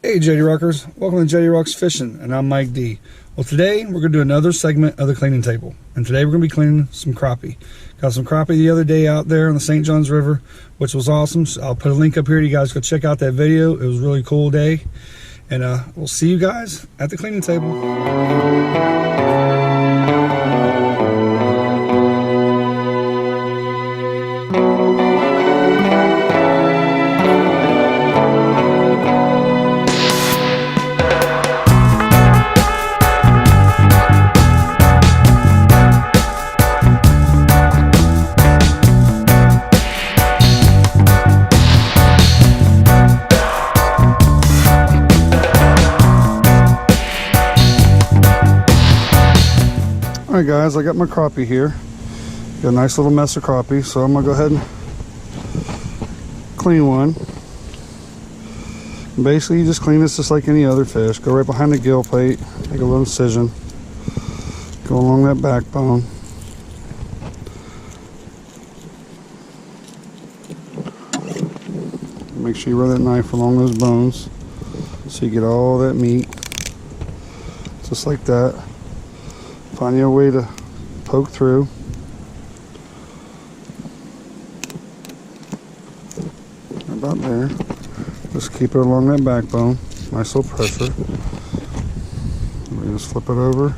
Hey JD Rockers, welcome to JD Rocks Fishing, and I'm Mike D. Well, today we're going to do another segment of the cleaning table, and today we're going to be cleaning some crappie. Got some crappie the other day out there on the St. Johns River, which was awesome. So I'll put a link up here. You guys go check out that video. It was a really cool day, and we'll see you guys at the cleaning table. Alright guys, I got my crappie here. Got a nice little mess of crappie, so I'm going to go ahead and clean one. And basically you just clean this just like any other fish. Go right behind the gill plate, make a little incision, go along that backbone. Make sure you run that knife along those bones so you get all that meat, just like that. Find your way to poke through. About there. Just keep it along that backbone. Nice little pressure. We just flip it over.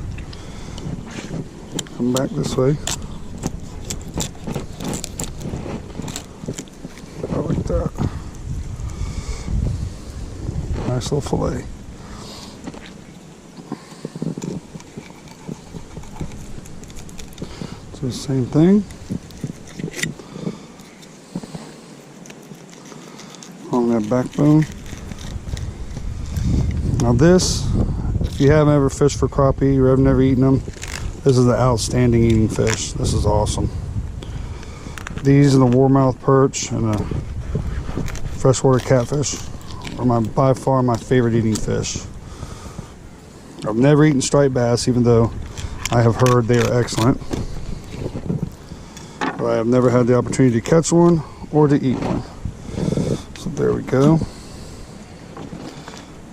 Come back this way. About like that. Nice little fillet. The same thing on that backbone. Now this, if you haven't ever fished for crappie or have never eaten them, this is the outstanding eating fish. This is awesome. These and the warmouth perch and the freshwater catfish are by far my favorite eating fish. I've never eaten striped bass, even though I have heard they are excellent. I have never had the opportunity to catch one or to eat one. So there we go.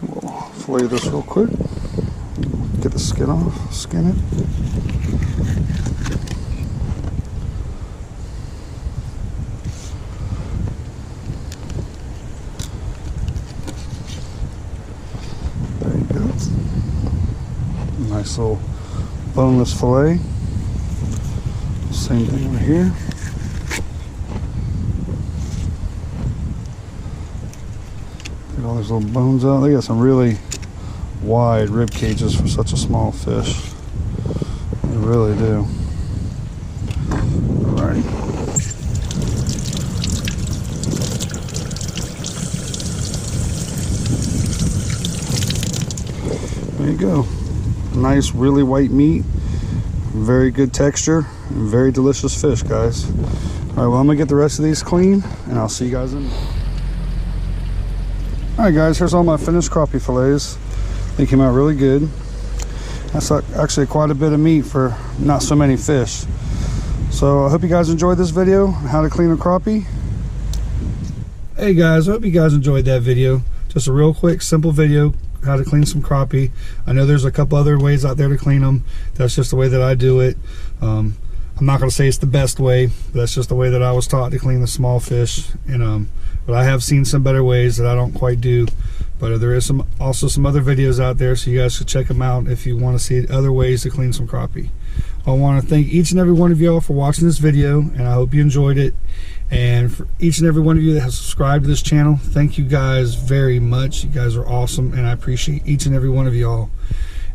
We'll fillet this real quick. Get the skin off, skin it. There you go. Nice little boneless fillet. Same thing over here. Get all these little bones out. They got some really wide rib cages for such a small fish. They really do. Alright. There you go. Nice, really white meat. Very good texture. Very delicious fish, guys. All right, well, I'm gonna get the rest of these clean and I'll see you guys in. All right guys, here's all my finished crappie fillets. They came out really good. That's actually quite a bit of meat for not so many fish. So I hope you guys enjoyed this video on how to clean a crappie. Hey guys, I hope you guys enjoyed that video. Just a real quick, simple video how to clean some crappie. I know there's a couple other ways out there to clean them. That's just the way that I do it. I'm not going to say it's the best way, but that's just the way that I was taught to clean the small fish. And but I have seen some better ways that I don't quite do. But there is also some other videos out there, so you guys should check them out if you want to see other ways to clean some crappie. I want to thank each and every one of y'all for watching this video, and I hope you enjoyed it. And for each and every one of you that has subscribed to this channel, thank you guys very much. You guys are awesome, and I appreciate each and every one of y'all.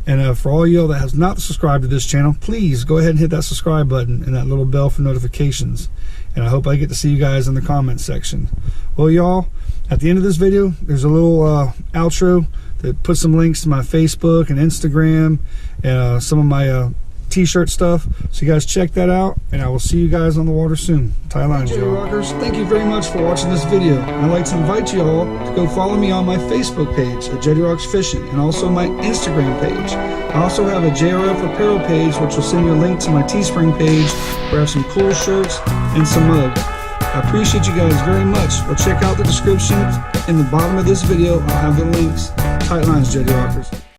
And for all y'all that has not subscribed to this channel, please go ahead and hit that subscribe button and that little bell for notifications. And I hope I get to see you guys in the comments section. Well, y'all, at the end of this video, there's a little outro that puts some links to my Facebook and Instagram and some of my t-shirt stuff, so you guys check that out, and I will see you guys on the water soon. Tie lines, y'all. Rockers, thank you very much for watching this video, and I'd like to invite you all to go follow me on my Facebook page at JD Rocks Fishing, and also my Instagram page. I also have a JRF apparel page, which will send you a link to my Teespring page where I have some cool shirts and some mugs. I appreciate you guys very much. Well, check out the description in the bottom of this video. I'll have the links. Tight lines, Jetty Rockers.